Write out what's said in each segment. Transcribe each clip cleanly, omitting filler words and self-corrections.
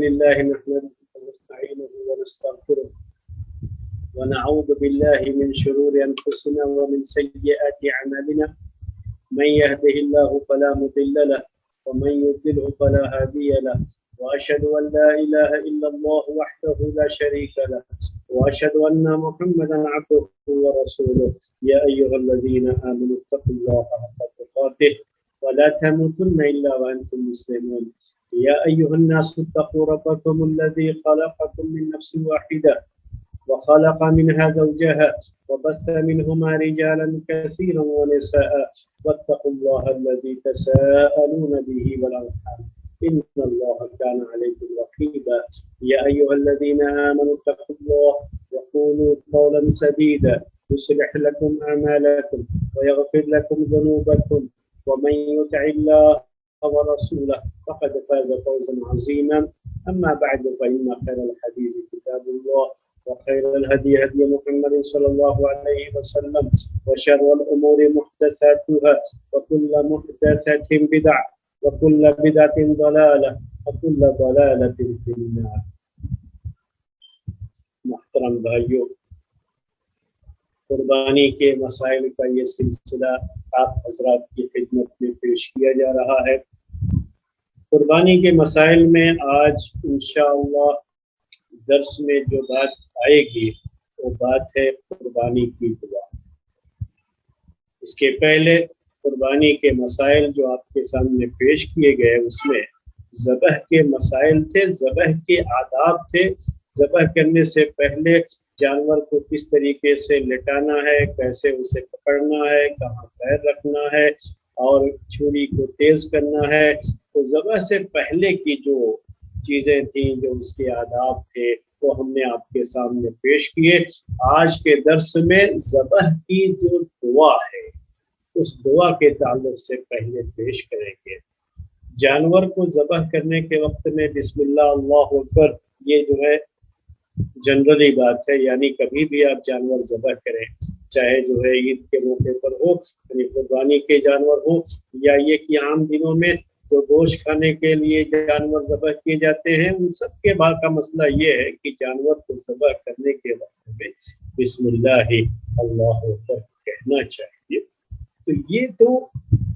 لله نحمده ونستعينه ونستغفره ونعوذ بالله من شرور أنفسنا ومن سيئات أعمالنا من يهده الله فلا مضل له ومن يضلل فلا هادي له وأشهد أن لا إله إلا الله وحده لا شريك له وأشهد أن محمدا عبده ورسوله يا أيها الذين آمنوا اتقوا الله حق تقاته ولا تموتن إلا وأنتم مسلمون يا أيها الناس اتقوا ربكم الذي خلقكم من نفس واحدة وخلق منها زوجها وبث منهما رجالا كثيرا ونساء واتقوا الله الذي تساءلون به والأرحام إن الله كان عليكم رقيبا يا أيها الذين آمنوا اتقوا الله وقولوا قولا سديدا يصلح لكم أعمالكم ويغفر لكم ذنوبكم ومن يطع الله ورسوله فقد فاز فوزا عظيما أما بعد فإن خير الحديث كتاب الله وخير الهدي هدي محمد صلى الله عليه وسلم وشر الأمور محدثاتها وكل محدثة بدعة وكل بدعة ضلالة وكل ضلالة في النار. محترم بھائیو، قربانی کے مسائل کا یہ سلسلہ آپ حضرات کی خدمت میں پیش کیا جا رہا ہے۔ قربانی کے مسائل میں آج انشاءاللہ درس میں جو بات آئے گی وہ بات ہے قربانی کی دعا۔ اس کے پہلے قربانی کے مسائل جو آپ کے سامنے پیش کیے گئے اس میں ذبح کے مسائل تھے، ذبح کے آداب تھے، ذبح کرنے سے پہلے جانور کو کس طریقے سے لٹانا ہے، کیسے اسے پکڑنا ہے، کہاں پیر رکھنا ہے اور چھری کو تیز کرنا ہے۔ تو ذبح سے پہلے کی جو چیزیں تھیں، جو اس کے آداب تھے، وہ ہم نے آپ کے سامنے پیش کیے۔ آج کے درس میں ذبح کی جو دعا ہے اس دعا کے تعلق سے پہلے پیش کریں گے۔ جانور کو ذبح کرنے کے وقت میں بسم اللہ اللہ اکبر یہ جو ہے جنرلی بات ہے، یعنی کبھی بھی آپ جانور ذبح کریں، چاہے جو ہے عید کے موقع پر ہو، یعنی قربانی کے جانور ہو، یا یہ کہ عام دنوں میں جو گوشت کھانے کے لیے جانور ذبح کیے جاتے ہیں، ان سب کے بعد کا مسئلہ یہ ہے کہ جانور کو ذبح کرنے کے وقت میں بسم اللہ اللہ اکبر کہنا چاہیے۔ تو یہ تو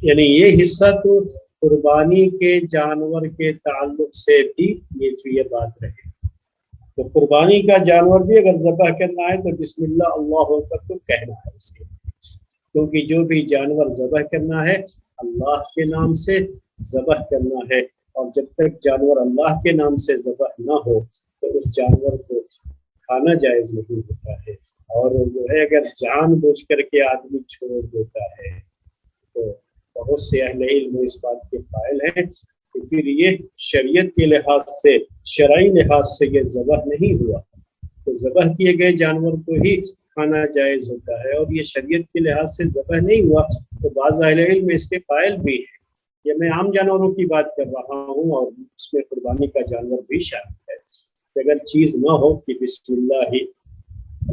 یعنی یہ حصہ تو قربانی کے جانور کے تعلق سے بھی یہ بات رہے۔ تو قربانی کا جانور بھی اگر ذبح کرنا ہے تو بسم اللہ اللہ اکبر تو کہنا ہے اس کے، کیونکہ جو بھی جانور ذبح کرنا ہے اللہ کے نام سے ذبح کرنا ہے، اور جب تک جانور اللہ کے نام سے ذبح نہ ہو تو اس جانور کو کھانا جائز نہیں ہوتا ہے۔ اور جو ہے اگر جان بوجھ کر کے آدمی چھوڑ دیتا ہے تو بہت سے اہل علم اس بات کے قائل ہیں کہ پھر یہ شریعت کے لحاظ سے، شرعی لحاظ سے یہ ذبح نہیں ہوا، تو ذبح کیے گئے جانور کو ہی کھانا جائز ہوتا ہے، اور یہ شریعت کے لحاظ سے ذبح نہیں ہوا تو بعض اہل علم اس کے قائل بھی ہیں۔ یہ میں عام جانوروں کی بات کر رہا ہوں اور اس میں قربانی کا جانور بھی شامل ہے۔ اگر چیز نہ ہو کہ بسم اللہ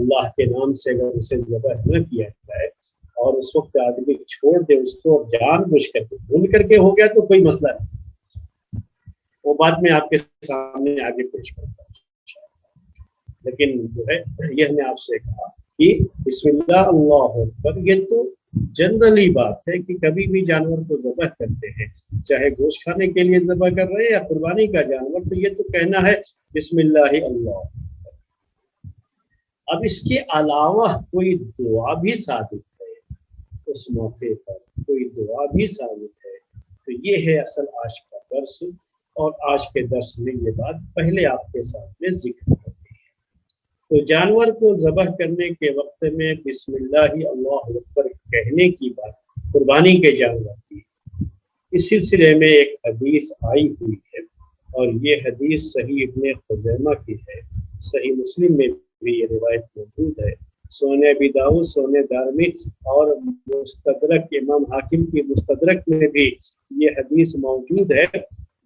اللہ کے نام سے اگر اسے ذبح نہ کیا جائے اور اس وقت آدمی چھوڑ دے اس کو، جان بوجھ کر کے بھول کر کے ہو گیا تو کوئی مسئلہ نہیں، وہ بات میں آپ کے سامنے آگے پیش کرتا ہوں۔ لیکن جو ہے یہ میں آپ سے کہا کہ بسم اللہ اللہ اکبر یہ تو جنرلی بات ہے کہ کبھی بھی جانور کو ذبح کرتے ہیں، چاہے گوشت کھانے کے لیے ذبح کر رہے ہیں یا قربانی کا جانور، تو یہ تو کہنا ہے بسم اللہ اللہ۔ اب اس کے علاوہ کوئی دعا بھی ثابت ہے، اس موقع پر کوئی دعا بھی ثابت ہے، تو یہ ہے اصل آج کا درس، اور آج کے درس میں یہ بات پہلے آپ کے سامنے ذکر کرتے ہیں۔ تو جانور کو ذبح کرنے کے وقت میں بسم اللہ اللہ اکبر کہنے کی بات قربانی کے جانور کی، اس سلسلے میں ایک حدیث آئی ہوئی ہے، اور یہ حدیث صحیح ابن خزیمہ کی ہے، صحیح مسلم میں بھی یہ روایت موجود ہے، سنن ابی داؤد، سنن دارمی اور مستدرک امام حاکم کی مستدرک میں بھی یہ حدیث موجود ہے،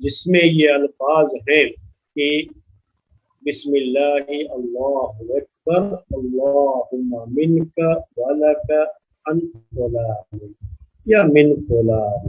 جس میں یہ الفاظ ہیں کہ بسم اللہ اللہ اکبر اللہم منک ولک انت فلان یا من فلان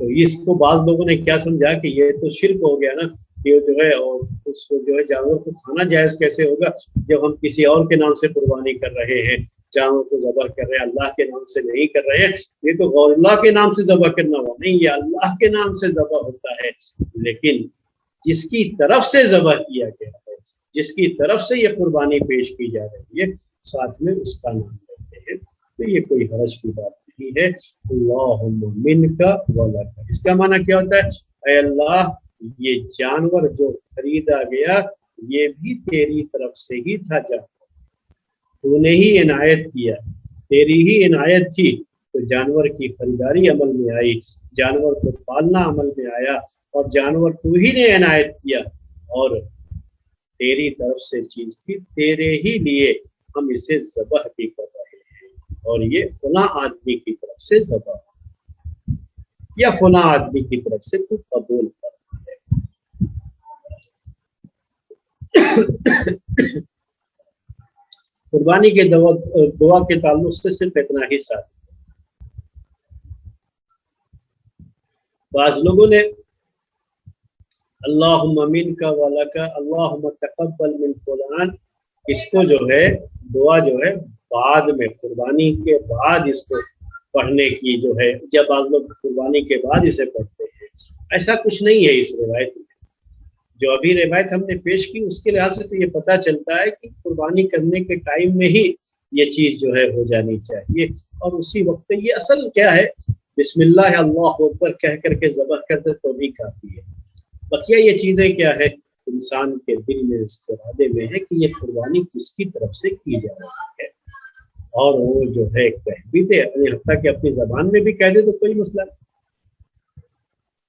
تو اس کو بعض لوگوں نے کیا سمجھا کہ یہ تو شرک ہو گیا نا، یہ جو ہے، اور اس کو جو ہے جانور کو کھانا جائز کیسے ہوگا جب ہم کسی اور کے نام سے قربانی کر رہے ہیں، جانور کو ذبح کر رہے ہیں، اللہ کے نام سے نہیں کر رہے ہیں، یہ تو غیر اللہ کے نام سے ذبح کرنا ہوا، نہیں، یہ اللہ کے نام سے ذبح ہوتا ہے، لیکن جس کی طرف سے ذبح کیا گیا ہے، جس کی طرف سے یہ قربانی پیش کی جا رہی ہے، ساتھ میں اس کا نام لیتے ہیں، تو یہ کوئی حرج کی بات نہیں ہے۔ اللہم منک ولک، اس کا معنی کیا ہوتا ہے؟ اے اللہ، یہ جانور جو خریدا گیا یہ بھی تیری طرف سے ہی تھا، جانور تو نے ہی عنایت کیا، تیری ہی عنایت تھی، تو جانور کی خریداری عمل میں آئی، جانور کو پالنا عمل میں آیا، اور جانور تو ہی نے عنایت کیا، اور تیری طرف سے چیز تھی، تیرے ہی لیے ہم اسے ذبح بھی کر رہے ہیں، اور یہ فلاں آدمی کی طرف سے ذبح یا فلاں آدمی کی طرف سے تو قبول کر رہا ہے۔ قربانی کے دعا کے تعلق سے صرف اتنا ہی ساتھ، بعض لوگوں نے اللہم منک ولک اللہم تقبل من فلان، اس کو جو ہے دعا جو ہے بعد میں قربانی کے بعد اس کو پڑھنے کی جو ہے، جب بعض لوگ قربانی کے بعد اسے پڑھتے ہیں، ایسا کچھ نہیں ہے اس روایت میں۔ جو ابھی روایت ہم نے پیش کی اس کے لحاظ سے تو یہ پتہ چلتا ہے کہ قربانی کرنے کے ٹائم میں ہی یہ چیز جو ہے ہو جانی چاہیے، اور اسی وقت یہ اصل کیا ہے، بسم اللہ اللہ اکبر کہہ کر کے ذبح کر دے تو بھی کافی ہے۔ بقیہ یہ چیزیں کیا ہے، انسان کے دل میں اس ارادے میں ہے کہ یہ قربانی کس کی طرف سے کی جا رہی ہے، اور وہ جو ہے کہہ بھی دے، حتیٰ کہ اپنی زبان میں بھی کہہ دے تو کوئی مسئلہ نہیں۔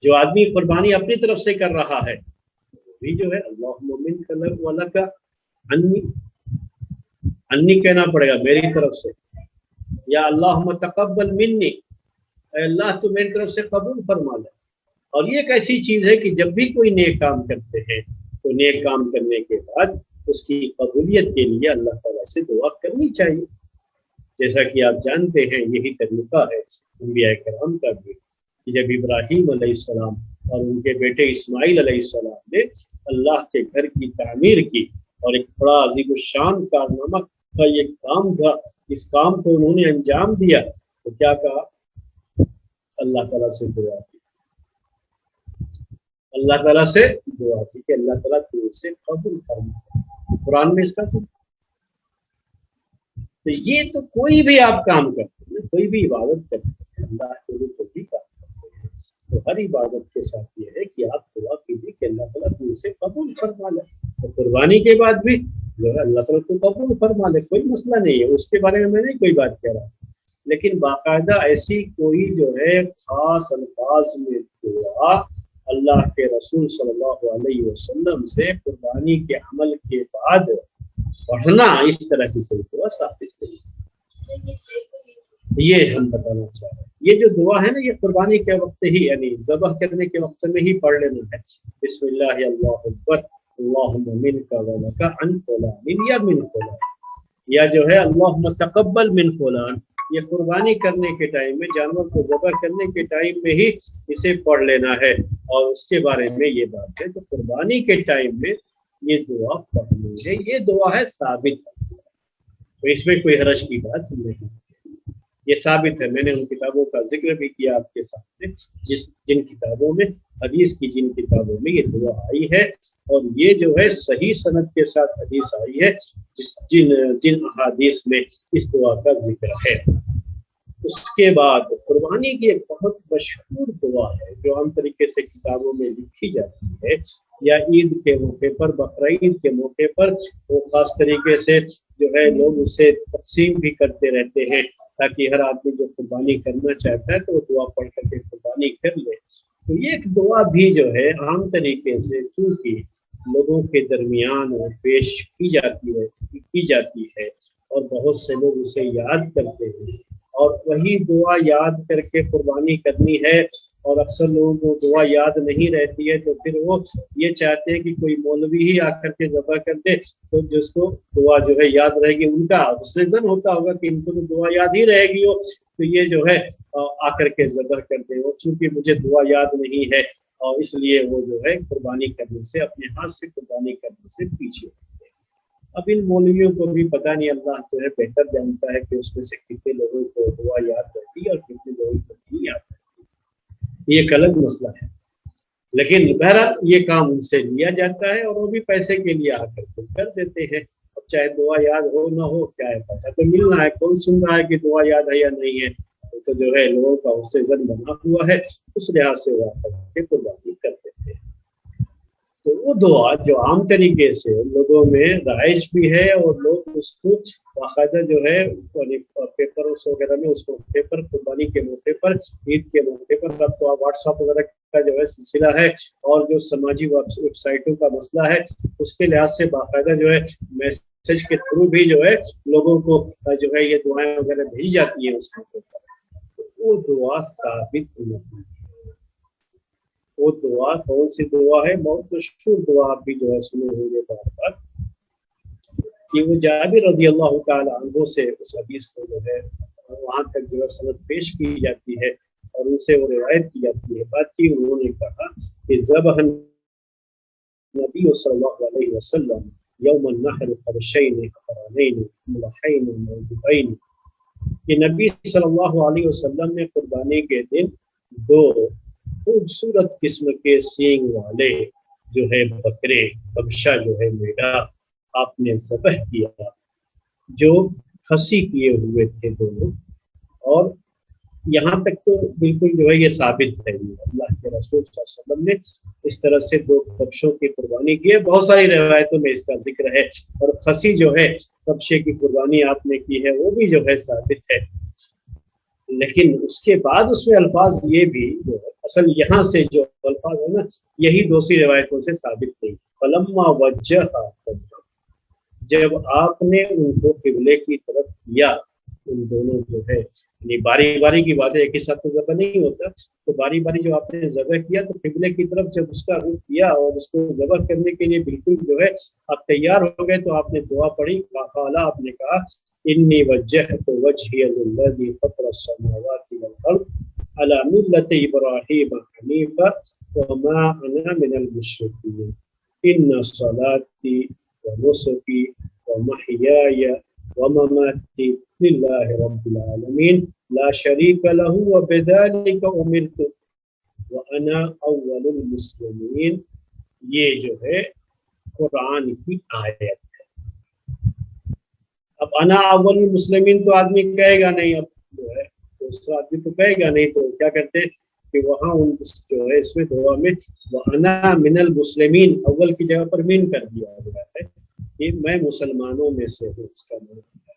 جو آدمی قربانی اپنی طرف سے کر رہا ہے بھی جو ہے اللہم منک ولک انی کہنا پڑے گا میری طرف سے، یا اللہم تقبل منی، اے اللہ تو میری طرف سے قبول فرما لے۔ اور یہ ایک ایسی چیز ہے کہ جب بھی کوئی نیک کام کرتے ہیں تو نیک کام کرنے کے بعد اس کی قبولیت کے لیے اللہ تعالیٰ سے دعا کرنی چاہیے، جیسا کہ آپ جانتے ہیں یہی طریقہ ہے انبیاء کرام کا بھی، کہ جب ابراہیم علیہ السلام اور ان کے بیٹے اسماعیل علیہ السلام نے اللہ کے گھر کی تعمیر کی، اور ایک بڑا عظیم الشان کارنامہ کا یہ کام تھا، اس کام کو انہوں نے انجام دیا، تو کیا کہا؟ اللہ تعالیٰ سے دعا کی، اللہ تعالیٰ سے دعا کی کہ اللہ تعالیٰ تو اسے قبول فرما۔ قرآن میں اس کا ذکر۔ تو یہ تو کوئی بھی آپ کام کرتے ہیں، کوئی بھی عبادت کرتے ہیں اللہ کے لیے کوئی بھی کام کرتے ہیں، تو ہر عبادت کے ساتھ یہ ہے کہ آپ دعا کیجیے کہ اللہ تعالیٰ تو اسے قبول فرما لے، تو قربانی کے بعد بھی جو ہے اللہ تعالیٰ تو قبول فرما لے، کوئی مسئلہ نہیں ہے، اس کے بارے میں نہیں کوئی بات کہہ رہا، لیکن باقاعدہ ایسی کوئی جو ہے خاص الفاظ میں دعا اللہ کے رسول صلی اللہ علیہ وسلم سے قربانی کے عمل کے بعد پڑھنا، اس طرح کی کوئی دعا ثابت نہیں، یہ ہم بتانا چاہ رہے ہیں۔ یہ جو دعا ہے نا، یہ قربانی کے وقت ہی، یعنی ذبح کرنے کے وقت میں ہی پڑھ لینا ہے، بسم اللہ اللہ اکبر اللہم منک ولک عن فلان، یا من فلان، یا جو ہے اللہم تقبل من فلان، یہ قربانی کرنے کے ٹائم میں، جانور کو ذبح کرنے کے ٹائم میں ہی اسے پڑھ لینا ہے، اور اس کے بارے میں یہ بات ہے تو قربانی کے ٹائم میں یہ دعا پڑھنی ہے، یہ دعا ہے ثابت ہے، تو اس میں کوئی حرج کی بات نہیں، یہ ثابت ہے۔ میں نے ان کتابوں کا ذکر بھی کیا آپ کے سامنے، جن کتابوں میں، حدیث کی جن کتابوں میں یہ دعا آئی ہے، اور یہ جو ہے صحیح سند کے ساتھ حدیث آئی ہے، جن احادیث میں اس دعا کا ذکر ہے۔ اس کے بعد قربانی کی ایک بہت مشہور دعا ہے جو عام طریقے سے کتابوں میں لکھی جاتی ہے، یا عید کے موقع پر، بقرعید کے موقع پر، وہ خاص طریقے سے جو ہے لوگ اسے تقسیم بھی کرتے رہتے ہیں تاکہ ہر آدمی جو قربانی کرنا چاہتا ہے تو وہ دعا پڑھ کر کے قربانی کر لے۔ تو یہ ایک دعا بھی جو ہے عام طریقے سے چونکہ لوگوں کے درمیان وہ پیش کی جاتی ہے اور بہت سے لوگ اسے یاد کرتے ہیں، اور وہی دعا یاد کر کے قربانی کرنی ہے، اور اکثر لوگوں کو دعا یاد نہیں رہتی ہے تو پھر وہ یہ چاہتے ہیں کہ کوئی مولوی ہی آ کر کے ذبح کر دے، تو جس کو دعا جو ہے یاد رہے گی، ان کا حسن ظن ہوتا ہوگا کہ ان کو تو دعا یاد ہی رہے گی، تو یہ جو ہے آ کر کے ذبح کر دیں، وہ چونکہ مجھے دعا یاد نہیں ہے اور اس لیے وہ جو ہے قربانی کرنے سے، اپنے ہاتھ سے قربانی کرنے سے پیچھے ہوتے ہیں۔ اب ان مولویوں کو بھی پتہ نہیں، اللہ جو ہے بہتر جانتا ہے کہ اس میں سے کتنے لوگوں کو دعا یاد رہتی اور کتنے لوگوں کو نہیں یاد رہتی، یہ ایک الگ مسئلہ ہے۔ لیکن بہرحال یہ کام ان سے لیا جاتا ہے اور وہ بھی پیسے کے لیے آ کر کے کر دیتے ہیں۔ اب چاہے دعا یاد ہو نہ ہو، کیا ہے، پیسہ تو ملنا ہے، کون سن رہا ہے کہ دعا یاد ہے یا نہیں ہے، تو جو ہے لوگوں کا اس سے زن بنا ہوا ہے، اس لحاظ سے وہ آ کر کے قربانی کر دیتے ہیں۔ تو وہ دعا جو عام طریقے سے لوگوں میں رائج بھی ہے اور لوگ اس کو باقاعدہ جو ہے پیپر وغیرہ میں اس موقع پر، قربانی کے موقع پر، عید کے موقع پر، اب تو واٹس ایپ وغیرہ کا جو ہے سلسلہ ہے اور جو سماجی ویب سائٹوں کا مسئلہ ہے، اس کے لحاظ سے باقاعدہ جو ہے میسج کے تھرو بھی جو ہے لوگوں کو جو ہے یہ دعائیں وغیرہ بھیجی جاتی ہیں اس موقع پر۔ وہ دعا ثابت نہیں ہے۔ وہ دعا کون سی دعا ہے؟ بہت مشہور دعا آپ بھی جو ہے سنے ہوں گے بار بار، کہ وہ جابر رضی اللہ تعالی عنہ سے اس حدیث کو جو ہے وہاں تک جو ہے سند پیش کی جاتی ہے اور ان سے وہ روایت کی جاتی ہے۔ بات کی انہوں نے کہا کہ ذبح نبی صلی اللہ علیہ وسلم یوم النحر قرشین قرانین ملحین موجبین، کہ نبی صلی اللہ علیہ وسلم نے قربانی کے دن دو خوبصورت قسم کے سینگ والے جو ہے بکرے، کبشہ جو ہے میڑا آپ نے ذبح کیا، جو کھسی کیے ہوئے تھے دونوں، اور یہاں تک تو بالکل جو ہے یہ ثابت ہے، اللہ کے رسول صلی اللہ علیہ وسلم نے اس طرح سے دو کبشوں کی قربانی کی ہے۔ بہت ساری روایتوں میں اس کا ذکر ہے، اور کھسی جو ہے کبشے کی قربانی آپ نے کی ہے وہ بھی جو ہے ثابت ہے۔ لیکن اس کے بعد اس میں الفاظ یہ بھی جو ہے، اصل یہاں سے جو الفاظ ہے نا، یہی دوسری روایتوں سے ثابت نہیں۔ فلما وجہ، جب آپ نے ان کو قبلے کی طرف کیا، ان دونوں جو ہے یعنی باری باری کی بات ہے، ایک ہی ساتھ تو ذبح نہیں ہوتا، تو باری باری جو آپ نے ذبح کیا تو قبلے کی طرف جب اس کا رخ کیا اور اس کو ذبح کرنے کے لیے بالکل جو ہے آپ تیار ہو گئے، تو آپ نے دعا پڑھی، قال، آپ نے کہا انی وجہت وجہی للذی فطر السماوات والارض علی ملۃ ابراہیم حنیفا وما انا من المشرکین ان صلاتی ونسکی ومحیای ومماتی للہ رب العالمین لا شریک لہ وبذلک امرت وانا اول المسلمین۔ یہ جو ہے قرآن کی آیت ہے۔ اب انا اول المسلمین تو آدمی کہے گا نہیں، اب جو ہے دوسرا آدمی تو کہے گا نہیں، تو کیا کرتے کہ وہاں جو ہے اس میں دعا میں وانا من المسلمین اول کی جگہ پر مین کر دیا گیا ہے کہ میں مسلمانوں میں سے ہوں، اس کا مطلب ہے۔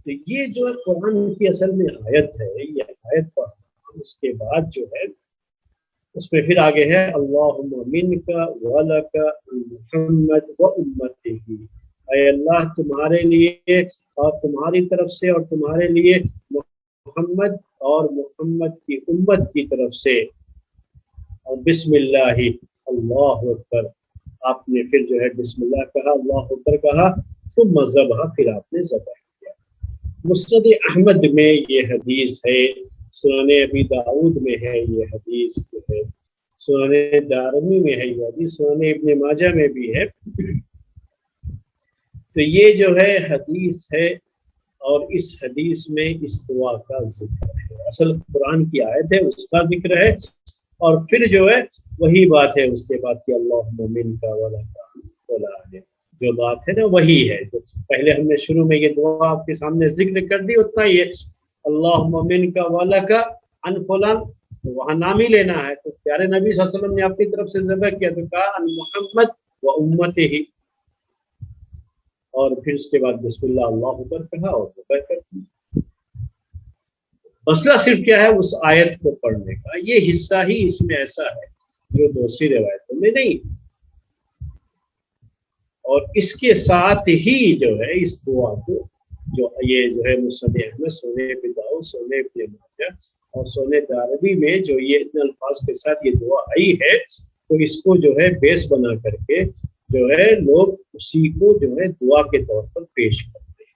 تو یہ جو ہے قرآن کی اصل میں آیت ہے، یہ آیت پڑھ، اس کے بعد جو ہے اس میں پھر آگے ہے اللہم منک ولک محمد و امتہ، اے اللہ تمہارے لیے اور تمہاری طرف سے اور تمہارے لیے محمد اور محمد کی امت کی طرف سے، اور بسم اللہ اللہ اکبر، آپ نے پھر جو ہے بسم اللہ کہا، اللہ اکبر کہا، ثم ذبح، پھر آپ نے ذبح کیا۔ مسند احمد میں یہ حدیث ہے، سنن ابی داؤد میں ہے یہ حدیث جو ہے، سنن دارمی میں ہے یہ حدیث، سنن ابن ماجہ میں بھی ہے۔ تو یہ جو ہے حدیث ہے، اور اس حدیث میں اس دعا کا ذکر ہے، اصل قرآن کی آیت ہے اس کا ذکر ہے، اور پھر جو ہے وہی بات ہے اس کے بعد کہ اللہم منک ولک ولا، جو بات ہے نا وہی ہے جو پہلے ہم نے شروع میں یہ دعا آپ کے سامنے ذکر کر دی، اتنا ہی ہے، اللہم منک ولک عن فلان، وہاں نام ہی لینا ہے، تو پیارے نبی صلی اللہ علیہ وسلم نے آپ کی طرف سے ذبح کیا تو کہا عن محمد و امتہ، اور پھر اس کے بعد بسم اللہ اللہ اکبر کہا اور ذبح کر دی۔ مسئلہ صرف کیا ہے اس آیت کو پڑھنے کا، یہ حصہ ہی اس میں ایسا ہے جو دوسری روایتوں میں نہیں، اور اس کے ساتھ ہی جو ہے اس دعا کو جو یہ جو ہے مسند احمد، سنن ابی داؤد، سنن ابن ماجہ اور سنن دارمی میں جو یہ اتنے الفاظ کے ساتھ یہ دعا آئی ہے، تو اس کو جو ہے بیس بنا کر کے جو ہے لوگ اسی کو جو ہے دعا کے طور پر پیش کرتے ہیں۔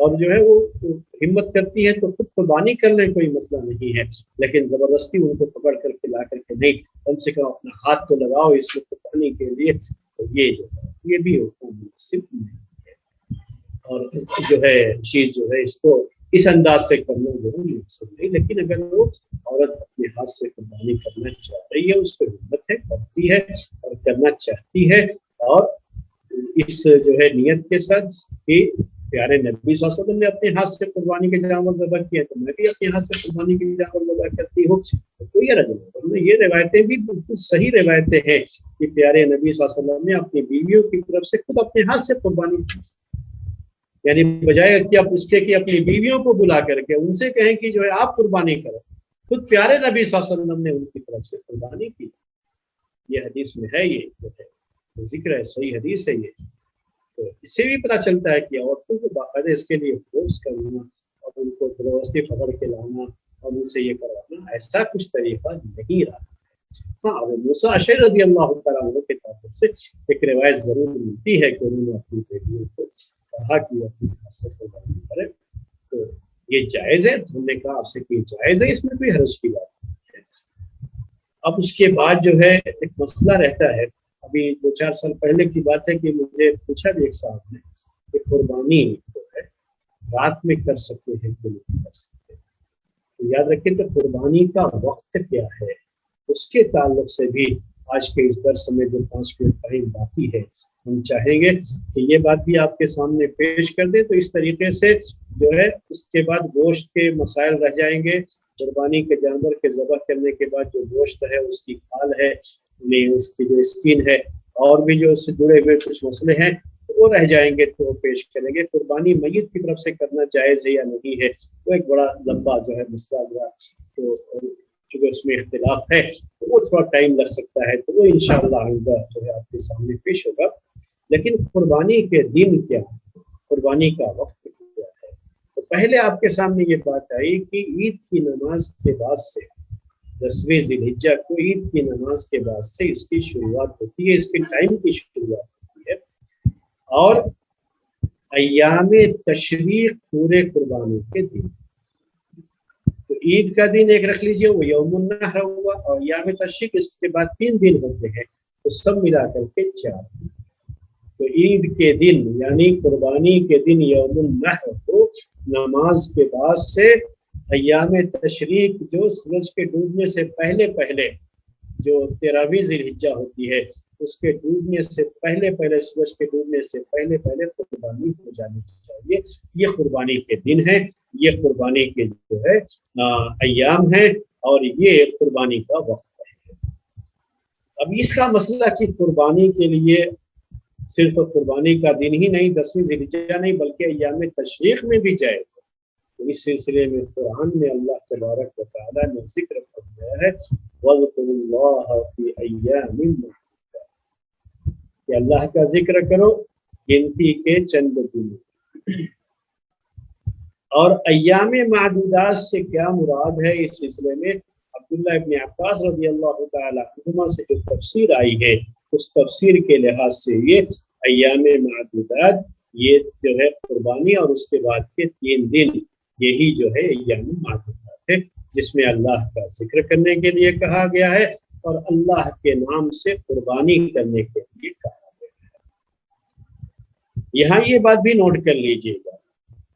اور جو ہے وہ ہمت کرتی ہے تو خود قربانی کر لیں، کوئی مسئلہ نہیں ہے، لیکن زبردستی ان کو پکڑ کر کے لا کر کے نہیں، کم سے کم اپنا ہاتھ تو لگاؤ اس کو پکڑنے کے لیے، تو یہ جو ہے یہ بھی مناسب نہیں ہے، اور جو ہے چیز جو ہے اس کو اس انداز سے کرنا جو ہے مناسب نہیں، لیکن اگر وہ عورت اپنے ہاتھ سے قربانی کرنا چاہ رہی ہے، اس کو ہمت ہے، کرتی ہے اور کرنا چاہتی ہے، اور اس جو ہے نیت کے ساتھ کہ پیارے نبی صلی اللہ علیہ وسلم نے اپنے ہاتھ سے قربانی کے جانور ذبح کیا تو میں بھی اپنے ہاتھ سے قربانی کے جانور ذبح کرتی ہوں، تو کوئی حرج نہیں۔ یہ روایتیں بھی بالکل صحیح روایتیں ہیں کہ پیارے نبی صلی اللہ علیہ وسلم نے اپنی بیویوں کی طرف سے خود اپنے ہاتھ سے قربانی کی، یعنی بجائے کہ اب اس کے کہ اپنی بیویوں کو بلا کر کے ان سے کہیں کہ جو ہے آپ قربانی کرو، خود پیارے نبی صلی اللہ علیہ وسلم نے ان کی طرف سے قربانی کی۔ یہ حدیث میں ہے، یہ جو ہے ذکر ہے، صحیح حدیث ہے یہ۔ تو اس سے بھی پتہ چلتا ہے کہ عورتوں کو باقاعدہ اس کے لیے فورس کرنا اور ان کو زبردستی پکڑ کے لانا اور ان سے یہ کروانا ایسا کچھ طریقہ نہیں رہا ہے۔ ہاں، ابو موسیٰ اشعری رضی اللہ تعالیٰ عنہ کے تعلق سے ایک روایت ضرور ملتی ہے کہ انہوں نے اپنی بیٹیوں کو کہا کہ اپنے ہاتھ سے قربانی کرے، تو یہ جائز ہے، ہم نے کہا آپ سے کہ جائز ہے، اس میں کوئی حرج کی بات نہیں ہے۔ اب اس کے بعد جو ہے ایک مسئلہ رہتا ہے، ابھی 2-4 سال پہلے کی بات ہے کہ مجھے پوچھا بھی ایک صاحب نے کہ قربانی جو ہے رات میں کر سکتے ہیں کہ نہیں کر سکتے، تو یاد رکھیں تو قربانی کا وقت کیا ہے اس کے تعلق سے بھی آج کے اس درس میں جو 5 منٹ ٹائم باقی ہے ہم چاہیں گے کہ یہ بات بھی آپ کے سامنے پیش کر دیں، تو اس طریقے سے جو ہے اس کے بعد گوشت کے مسائل رہ جائیں گے، قربانی کے جانور کے ذبح کرنے کے بعد جو گوشت ہے اس کی کھال ہے، اس کی جو اسکن ہے، اور بھی جو اس سے جڑے ہوئے کچھ مسئلے ہیں وہ رہ جائیں گے تو وہ پیش کریں گے۔ قربانی میت کی طرف سے کرنا جائز ہے یا نہیں ہے، وہ ایک بڑا لمبا جو ہے مسئلہ، تو چونکہ اس میں اختلاف ہے تو وہ تھوڑا ٹائم لگ سکتا ہے، تو وہ انشاءاللہ آئندہ جو ہے آپ کے سامنے پیش ہوگا۔ لیکن قربانی کے دن کیا ہے، قربانی کا وقت کیا ہے، تو پہلے آپ کے سامنے یہ بات آئی کہ عید کی نماز کے بعد سے 10ویں ذی الحجہ کو عید کی نماز کے بعد سے اس کی شروعات ہوتی ہے، اس کے ٹائم کی شروعات ہوتی ہے، اور ایام تشریق پورے قربانی کے دن، تو عید کا دن ایک رکھ لیجئے وہ یوم النحر ہوا، اور ایام تشریق اس کے بعد 3 دن ہوتے ہیں، تو سب ملا کر کے 4 دن۔ تو عید کے دن یعنی قربانی کے دن یوم النحر کو نماز کے بعد سے ایام تشریق جو سورج کے ڈوبنے سے پہلے پہلے جو 13ویں ذی الحجہ ہوتی ہے اس کے ڈوبنے سے پہلے پہلے، سورج کے ڈوبنے سے پہلے پہلے قربانی ہو جانی چاہیے۔ یہ قربانی کے دن ہے، یہ قربانی کے جو ہے ایام ہیں، اور یہ قربانی کا وقت ہے۔ اب اس کا مسئلہ کہ قربانی کے لیے صرف قربانی کا دن ہی نہیں، 10ویں ذی الحجہ نہیں بلکہ ایام تشریق میں بھی جائے، تو اس سلسلے میں قرآن میں اللہ تبارک و تعالیٰ نے ذکر فرمایا ہے وَاذْكُرُوا اللَّهَ فِي أَيَّامٍ مَّعْدُودَاتٍ، کہ اللہ کا ذکر کرو گنتی کے چند دن۔ اور ایام معدودات سے کیا مراد ہے، اس سلسلے میں عبداللہ ابن عباس رضی اللہ تعالیٰ عنہما سے جو تفسیر آئی ہے اس تفسیر کے لحاظ سے یہ ایام معدودات یہ جو ہے قربانی اور اس کے بعد کے 3 دن یہی جو ہے ایام معدودات ہے، جس میں اللہ کا ذکر کرنے کے لیے کہا گیا ہے اور اللہ کے نام سے قربانی کرنے کے لیے کہا گیا ہے۔ یہاں یہ بات بھی نوٹ کر لیجئے گا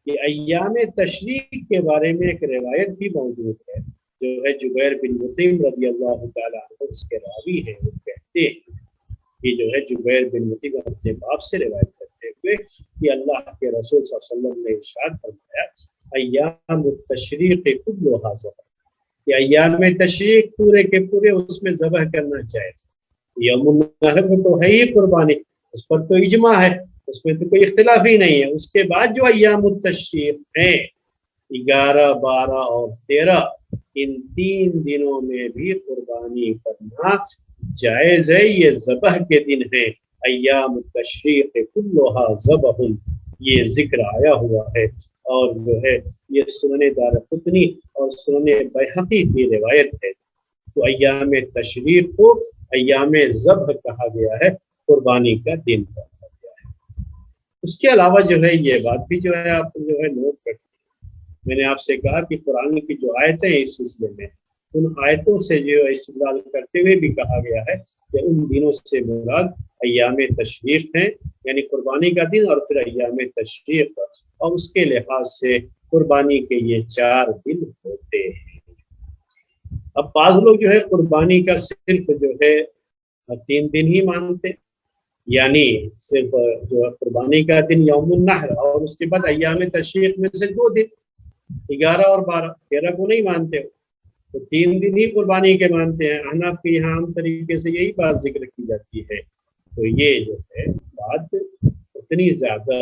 کہ ایام تشریق کے بارے میں ایک روایت بھی موجود ہے جو ہے جبیر بن مطعم رضی اللہ تعالیٰ عنہ اس کے راوی ہیں، وہ کہتے ہیں کہ جو ہے جبیر بن مطعم اپنے باپ سے روایت کرتے ہوئے کہ اللہ کے رسول صلی اللہ علیہ وسلم نے ارشاد فرمایا ایام التشریق کلھا ذبح، کہ ایام تشریق پورے کے پورے اس میں ذبح کرنا چاہیے۔ یوم النحر تو ہے ہی قربانی، اس پر تو اجماع ہے، اس میں تو کوئی اختلاف ہی نہیں ہے۔ اس کے بعد جو ایام التشریق ہیں 11، 12 اور 13، ان 3 دنوں میں بھی قربانی کرنا جائز ہے، یہ ذبح کے دن ہیں۔ ایام التشریق کلھا ذبح، یہ ذکر آیا ہوا ہے، اور جو ہے یہ سنن دارقطنی اور سنن بیہقی کی روایت ہے۔ تو ایام تشریق کو ایام ذبح کہا گیا ہے، قربانی کا دن کہا گیا ہے۔ اس کے علاوہ جو ہے یہ بات بھی جو ہے آپ جو ہے نوٹ رکھیں، میں نے آپ سے کہا کہ قرآن کی جو آیتیں ہیں اس سلسلے میں، ان آیتوں سے جو استدلال کرتے ہوئے بھی کہا گیا ہے کہ ان دنوں سے مراد ایام تشریق ہیں، یعنی قربانی کا دن اور پھر ایام تشریق، اور اس کے لحاظ سے قربانی کے یہ 4 دن ہوتے ہیں۔ اب بعض لوگ جو ہے قربانی کا صرف جو ہے 3 دن ہی مانتے، یعنی صرف جو ہے قربانی کا دن یوم النحر، اور اس کے بعد ایام تشریق میں سے 2 دن 11 اور 12، 13 کو نہیں مانتے ہو، تو 3 دن ہی قربانی کے مانتے ہیں۔ احناف کے یہاں عام طریقے سے یہی بات ذکر کی جاتی ہے، تو یہ جو ہے بات اتنی زیادہ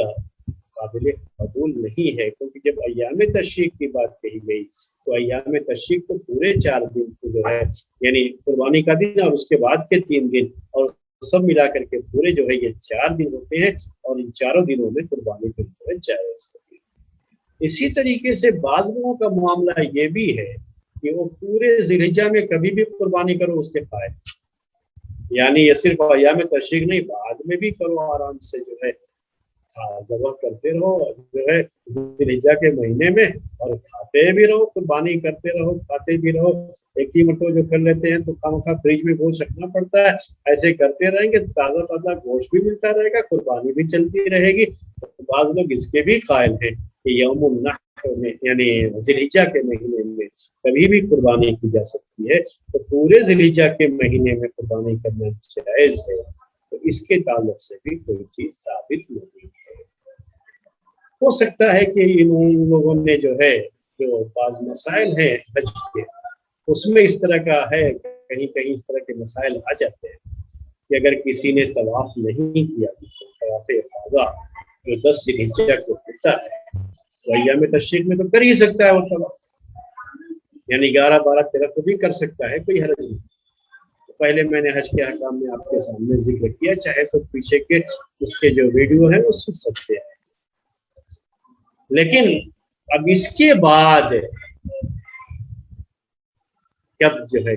قابل قبول نہیں ہے، کیونکہ جب ایام تشریق کی بات کہی گئی تو ایام تشریق تو پورے 4 دن جو ہے، یعنی قربانی کا دن اور اس کے بعد کے 3 دن اور سب ملا کر کے پورے جو ہے یہ 4 دن ہوتے ہیں، اور ان 4 دنوں میں قربانی جو ہے جائز ہوتی ہے۔ اسی طریقے سے بعض لوگوں کا معاملہ یہ بھی ہے کہ وہ پورے ذی الحجہ میں کبھی بھی قربانی کرو اس کے قائل، یعنی یہ صرف ایام تشریق نہیں، بعد میں بھی کرو آرام سے جو ہے ذبح کرتے رہو جو ہے ذی الحجہ کے مہینے میں، اور کھاتے بھی رہو، قربانی کرتے رہو، کھاتے بھی رہو۔ ایک ہی مرتبہ جو کر لیتے ہیں تو خواہ فریج میں گوشت رکھنا پڑتا ہے، ایسے کرتے رہیں گے تازہ تازہ گوشت بھی ملتا رہے گا، قربانی بھی چلتی رہے گی۔ بعض لوگ اس کے بھی قائل ہیں کہ یوم النحر میں یعنی ذی الحجہ کے مہینے میں کبھی بھی قربانی کی جا سکتی ہے، تو پورے ذی الحجہ کے مہینے میں قربانی کرنا جائز ہے، تو اس کے تعلق سے بھی کوئی چیز ثابت نہیں ہے۔ ہو سکتا ہے کہ ان لوگوں نے جو ہے جو بعض مسائل ہیں حج کے، اس میں اس طرح کا ہے، کہیں کہیں اس طرح کے مسائل آ جاتے ہیں کہ اگر کسی نے طواف نہیں کیا، طواف افاضہ جو 10 ذی الحجہ کو ہوتا ہے، تو ایام تشریق میں تو کر ہی سکتا ہے وہ طواف، یعنی 11 12 13 کو بھی کر سکتا ہے، کوئی حرج نہیں۔ پہلے میں نے حج کے احکام میں آپ کے سامنے ذکر کیا، چاہے تو پیچھے کے اس کے جو ویڈیو ہیں وہ سن سکتے ہیں۔ لیکن اب اس کے بعد کب جو ہے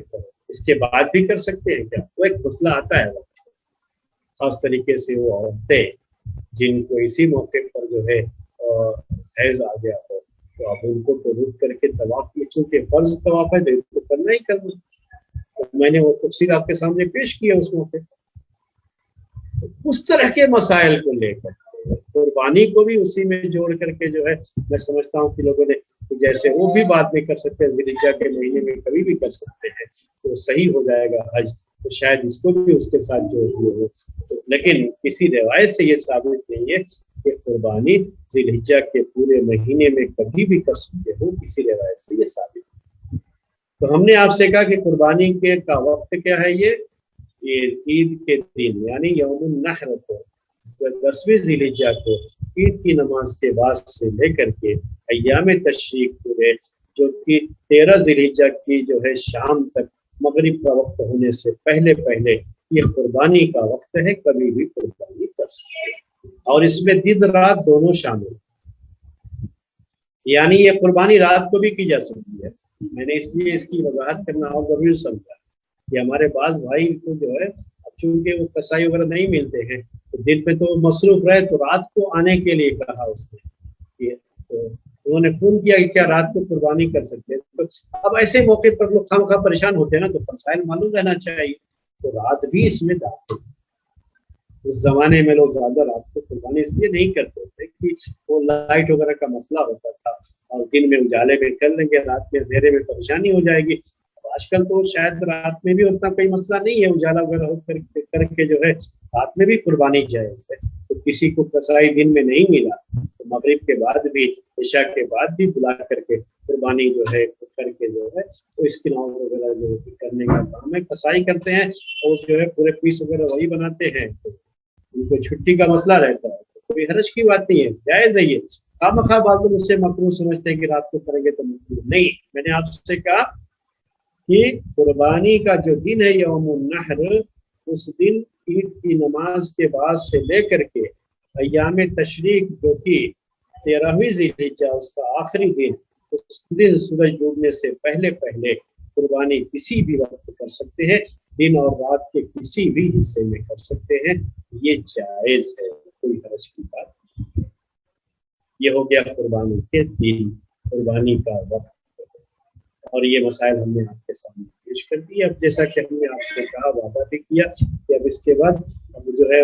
اس کے بعد بھی کر سکتے ہیں کیا؟ وہ ایک مسئلہ آتا ہے، خاص طریقے سے وہ عورتیں جن کو اسی موقع پر جو ہے حیض آ گیا ہو، تو اب ان کو تو رک کر کے طواف میں، چونکہ فرض طواف ہے تو کرنا ہی کرنا، میں نے وہ تفصیل آپ کے سامنے پیش کی ہے اس موقع۔ تو اس طرح کے مسائل کو لے کر قربانی کو بھی اسی میں جوڑ کر کے جو ہے میں سمجھتا ہوں کہ لوگوں نے جیسے وہ بھی بات نہیں کر سکتے ذی الحجہ کے مہینے میں کبھی بھی کر سکتے ہیں، تو صحیح ہو جائے گا حج، تو شاید اس کو بھی اس کے ساتھ جوڑ دیے ہو، لیکن کسی روایت سے یہ ثابت نہیں ہے کہ قربانی ذی الحجہ کے پورے مہینے میں کبھی بھی کر سکتے ہو، کسی روایت سے یہ ثابت نہیں۔ تو ہم نے آپ سے کہا کہ قربانی کے کا وقت کیا ہے، یہ عید کے دن یعنی یوم النحر کو 10ویں ذی الحجہ کو عید کی نماز کے بعد سے لے کر کے ایام تشریق پورے جو کہ 13 ذی الحجہ کی جو ہے شام تک مغرب کا وقت ہونے سے پہلے پہلے یہ قربانی کا وقت ہے، کبھی بھی قربانی کر سکتے ہیں، اور اس میں دن رات دونوں شامل، یعنی یہ قربانی رات کو بھی کی جا سکتی ہے۔ میں نے اس لیے اس کی وضاحت کرنا اور ضروری سمجھا کہ ہمارے بعض بھائی کو جو ہے چونکہ وہ کسائی وغیرہ نہیں ملتے ہیں، تو دن میں تو مصروف رہے، تو رات کو آنے کے لیے کہا اس نے، تو انہوں نے فون کیا کہ کیا رات کو قربانی کر سکتے ہیں، تو اب ایسے موقع پر لوگ خواہ پریشان ہوتے ہیں نا، تو مسائل معلوم رہنا چاہیے، تو رات بھی اس میں داخل۔ اس زمانے میں لوگ زیادہ رات کو قربانی اس لیے نہیں کرتے تھے کہ وہ لائٹ وغیرہ کا مسئلہ ہوتا تھا، اور دن میں اجالے میں کر لیں گے، رات میں اندھیرے میں پریشانی ہو جائے گی۔ آج کل تو شاید رات میں بھی اتنا کوئی مسئلہ نہیں ہے، اجالا وغیرہ ہو کر کے جو ہے رات میں بھی قربانی جائز ہے۔ تو کسی کو کسائی دن میں نہیں ملا تو مغرب کے بعد بھی، عشاء کے بعد بھی بلا کر کے قربانی جو ہے کر کے جو ہے تو اس کی نام وغیرہ جو کرنے کا کام ہے، کسائی کرتے ہیں اور جو ہے پورے پیس وغیرہ وہی بناتے ہیں، تو ان کو چھٹی کا مسئلہ رہتا ہے، تو کوئی حرج کی بات نہیں ہے، جائز ہے یہ۔ خواہ بعض لوگ اس سے مکروہ سمجھتے ہیں کہ رات کو کریں گے تو مکروہ نہیں۔ میں نے آپ سے کہا کہ قربانی کا جو دن ہے یوم النحر، اس دن عید کی نماز کے بعد سے لے کر کے ایام تشریق جو کہ 13ویں ذی الحجہ اس کا آخری دن، اس دن سورج ڈوبنے سے پہلے پہلے قربانی کسی بھی وقت کر سکتے ہیں، دن اور رات کے کسی بھی حصے میں کر سکتے ہیں، یہ جائز ہے، کوئی حرج کی بات نہیں۔ یہ ہو گیا قربانی کے دن، قربانی کا وقت، اور یہ مسائل ہم نے آپ کے سامنے پیش کر دی۔ اب جیسا کہ ہم نے آپ سے کہا، وعدہ بھی کیا کہ اب اس کے بعد اب جو ہے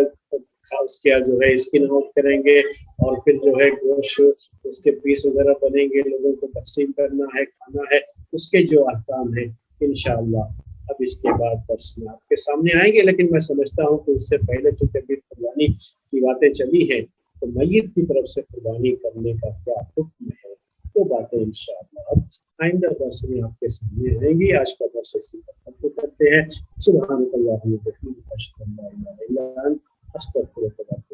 اس کے جو ہے اسکن آؤٹ کریں گے، اور پھر جو ہے گوشت اس کے پیس وغیرہ بنیں گے، لوگوں کو تقسیم کرنا ہے، کھانا ہے، اس کے جو احکام ہیں انشاءاللہ اب اس کے بعد درس میں آپ کے سامنے آئیں گے۔ لیکن میں سمجھتا ہوں کہ اس سے پہلے چونکہ ابھی قربانی کی باتیں چلی ہیں تو میت کی طرف سے قربانی کرنے کا کیا حکم ہے، وہ باتیں انشاءاللہ اب آئندہ درس میں آپ کے سامنے آئیں گی۔ آج کا درس اسی پر ختم کرتے ہیں۔ سبحانک اللہم و بحمدک، اشہد ان لا الہ الا انت، استغفرک۔